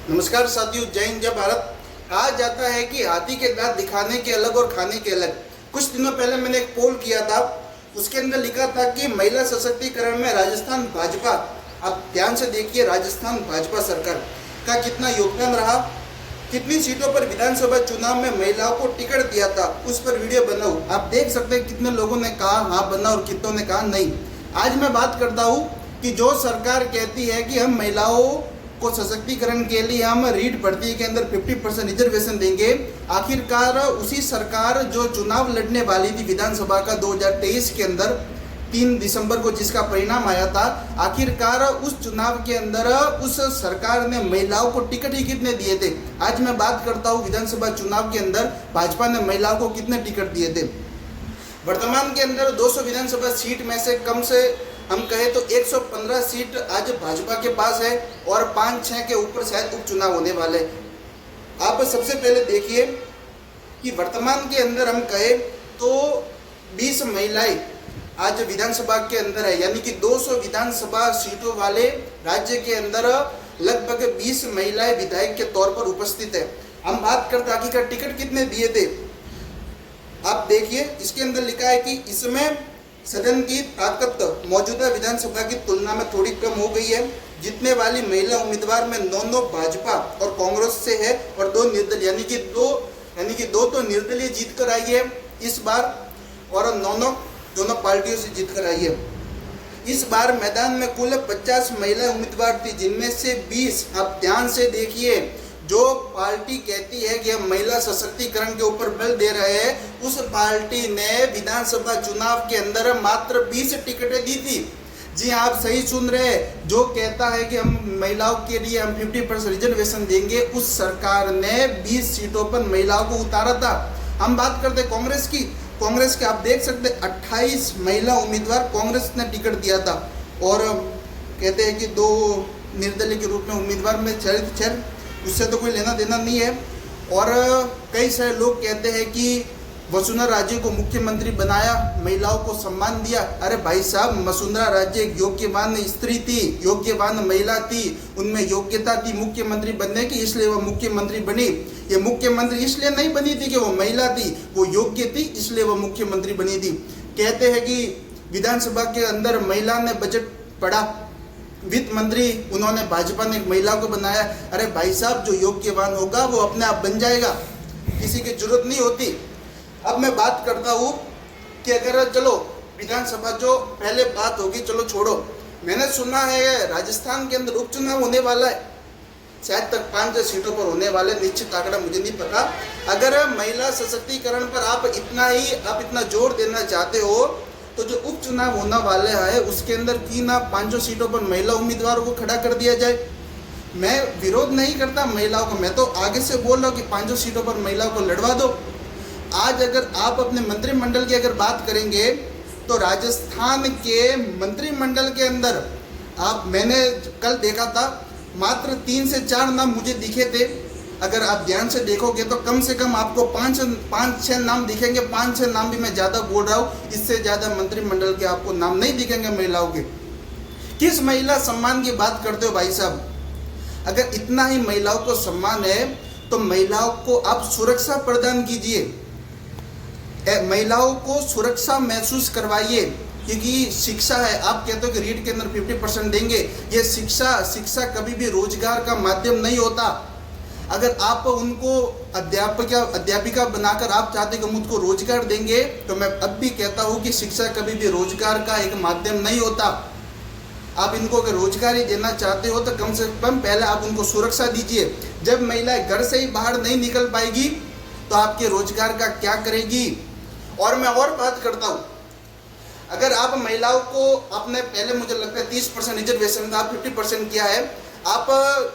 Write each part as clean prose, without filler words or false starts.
नमस्कार साथियों, जय हिंद, जय भारत। कहा जाता है कि हाथी के दांत दिखाने के अलग और खाने के अलग। कुछ दिनों पहले मैंने एक पोल किया था, उसके अंदर लिखा था कि महिला सशक्तिकरण में राजस्थान भाजपा, आप ध्यान से देखिए, राजस्थान भाजपा सरकार का कितना योगदान रहा, कितनी सीटों पर विधानसभा चुनाव में महिलाओं को टिकट दिया था, उस पर वीडियो बनाऊं। आप देख सकते हैं कितने लोगों ने कहा हाँ बना और कितनों ने कहा नहीं। आज मैं बात करता हूं कि जो सरकार कहती है कि हम महिलाओं को सशक्तिकरण के लिए हम रीट भर्ती के अंदर 50% रिजर्वेशन देंगे, आखिरकार उसी सरकार जो चुनाव लड़ने वाली थी विधानसभा का 2023 के अंदर 3 दिसंबर को, जिसका परिणाम आया था, आखिरकार उस चुनाव के अंदर उस सरकार ने महिलाओं को टिकट ही कितने दिए थे। आज मैं बात करता हूँ विधानसभा चुनाव के अंदर भाजपा ने महिलाओं को कितने टिकट दिए थे। वर्तमान के अंदर 200 विधानसभा सीट में से कम से हम कहें तो 115 सीट आज भाजपा के पास है और 5-6 के ऊपर शायद उपचुनाव होने वाले। आप सबसे पहले देखिए कि वर्तमान के अंदर हम कहें तो 20 महिलाएं आज विधानसभा के अंदर है, यानी कि 200 विधानसभा सीटों वाले राज्य के अंदर लगभग 20 महिलाएं विधायक के तौर पर उपस्थित है। हम बात करते आखिरकार टिकट कितने दिए थे। आप देखिए, इसके अंदर लिखा है कि इसमें सदन की ताकत मौजूदा विधानसभा की तुलना में थोड़ी कम हो गई है। जीतने वाली महिला उम्मीदवार में 9 भाजपा और कांग्रेस से है और 2 निर्दलीय, यानी कि दो तो निर्दलीय जीत कर आई है इस बार और 9 दोनों पार्टियों से जीत कर आई है। इस बार मैदान में कुल 50 महिला उम्मीदवार थी, जिनमें से 20, आप ध्यान से देखिए, जो पार्टी कहती है कि हम महिला सशक्तिकरण के ऊपर बल दे रहे हैं, उस पार्टी ने विधानसभा चुनाव के अंदर मात्र 20 टिकटें दी थी। जी आप सही सुन रहे हैं, जो कहता है कि हम महिलाओं के लिए हम 50% रिजर्वेशन देंगे, उस सरकार ने 20 सीटों पर महिलाओं को उतारा था। हम बात करते कांग्रेस की। कांग्रेस के आप देख सकते 28 महिला उम्मीदवार कांग्रेस ने टिकट दिया था और कहते हैं कि 2 निर्दलीय के रूप में उम्मीदवार में चरित्र, उससे तो कोई लेना देना नहीं है। और कई सारे लोग कहते हैं कि वसुंधरा राजे को मुख्यमंत्री बनाया, महिलाओं को सम्मान दिया। अरे भाई साहब, वसुंधरा राजे एक योग्यवान स्त्री थी, योग्यवान महिला थी, उनमें योग्यता थी मुख्यमंत्री बनने की, इसलिए वो मुख्यमंत्री बनी। ये मुख्यमंत्री इसलिए नहीं बनी थी कि वो महिला थी, वो योग्य थी, इसलिए वो मुख्यमंत्री बनी थी। कहते हैं कि विधानसभा के अंदर महिला ने बजट पढ़ा, वित्त मंत्री उन्होंने, भाजपा ने एक महिला को बनाया। अरे भाई साहब, जो योग्यवान होगा वो अपने आप बन जाएगा, किसी की जरूरत नहीं होती। अब मैं बात करता हूँ कि अगर चलो विधानसभा जो पहले बात होगी, चलो छोड़ो, मैंने सुना है राजस्थान के अंदर उपचुनाव होने वाला है, शायद तक 5 सीटों पर होने वाले, निश्चित आंकड़ा मुझे नहीं पता। अगर महिला सशक्तिकरण पर आप इतना जोर देना चाहते हो तो जो उपचुनाव होने वाले हैं उसके अंदर क्यों ना 500 सीटों पर महिला उम्मीदवारों को खड़ा कर दिया जाए। मैं विरोध नहीं करता महिलाओं को, मैं तो आगे से बोल रहा हूँ कि 500 सीटों पर महिलाओं को लड़वा दो। आज अगर आप अपने मंत्रिमंडल की अगर बात करेंगे तो राजस्थान के मंत्रिमंडल के अंदर मैंने कल देखा था, मात्र 3 से 4 नाम मुझे दिखे थे। अगर आप ध्यान से देखोगे तो कम से कम आपको 5-6 नाम दिखेंगे। 5-6 नाम भी मैं ज़्यादा बोल रहा हूँ, इससे ज़्यादा मंत्रिमंडल के आपको नाम नहीं दिखेंगे महिलाओं के। किस महिला सम्मान की बात करते हो भाई साहब? अगर इतना ही महिलाओं को सम्मान है तो महिलाओं को आप सुरक्षा प्रदान कीजिए, महिलाओं को सुरक्षा महसूस करवाइए, क्योंकि शिक्षा है। आप कहते हो कि रीट के अंदर 50% देंगे, ये शिक्षा कभी भी रोजगार का माध्यम नहीं होता। अगर आप उनको अध्यापिका बनाकर आप चाहते कि मुझको रोजगार देंगे, तो मैं अब भी कहता हूँ कि शिक्षा कभी भी रोजगार का एक माध्यम नहीं होता। आप इनको अगर रोजगार ही देना चाहते हो तो कम से कम पहले आप उनको सुरक्षा दीजिए। जब महिलाएं घर से ही बाहर नहीं निकल पाएगी तो आपके रोजगार का क्या करेगी। और मैं और बात करता हूँ, अगर आप महिलाओं को आपने पहले मुझे लगता है 30% रिजर्वेशन था, 50% किया है। आप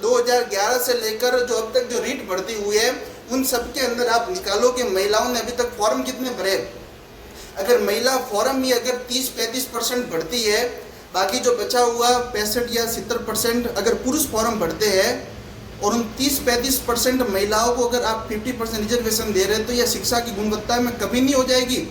2011 से लेकर जो अब तक जो रीट भर्ती हुई है उन सब के अंदर आप निकालो कि महिलाओं ने अभी तक फॉर्म कितने भरे। अगर महिला फॉर्म ही अगर 30-35% भरती है, बाकी जो बचा हुआ 65 या 70% अगर पुरुष फॉर्म भरते हैं और उन 30-35% महिलाओं को अगर आप 50% रिजर्वेशन दे रहे हैं तो यह शिक्षा की गुणवत्ता में कमी नहीं हो जाएगी।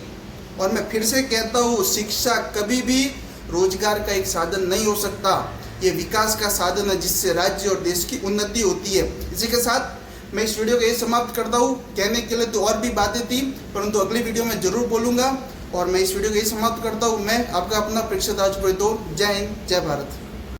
और मैं फिर से कहता हूँ, शिक्षा कभी भी रोजगार का एक साधन नहीं हो सकता। ये विकास का साधन है जिससे राज्य और देश की उन्नति होती है। इसी के साथ मैं इस वीडियो को यही समाप्त करता हूँ। कहने के लिए तो और भी बातें थी, परंतु अगली वीडियो में जरूर बोलूँगा। और मैं इस वीडियो को यही समाप्त करता हूँ। मैं आपका अपना प्रेक्षक राजपुरोहित। जय हिंद, जय भारत।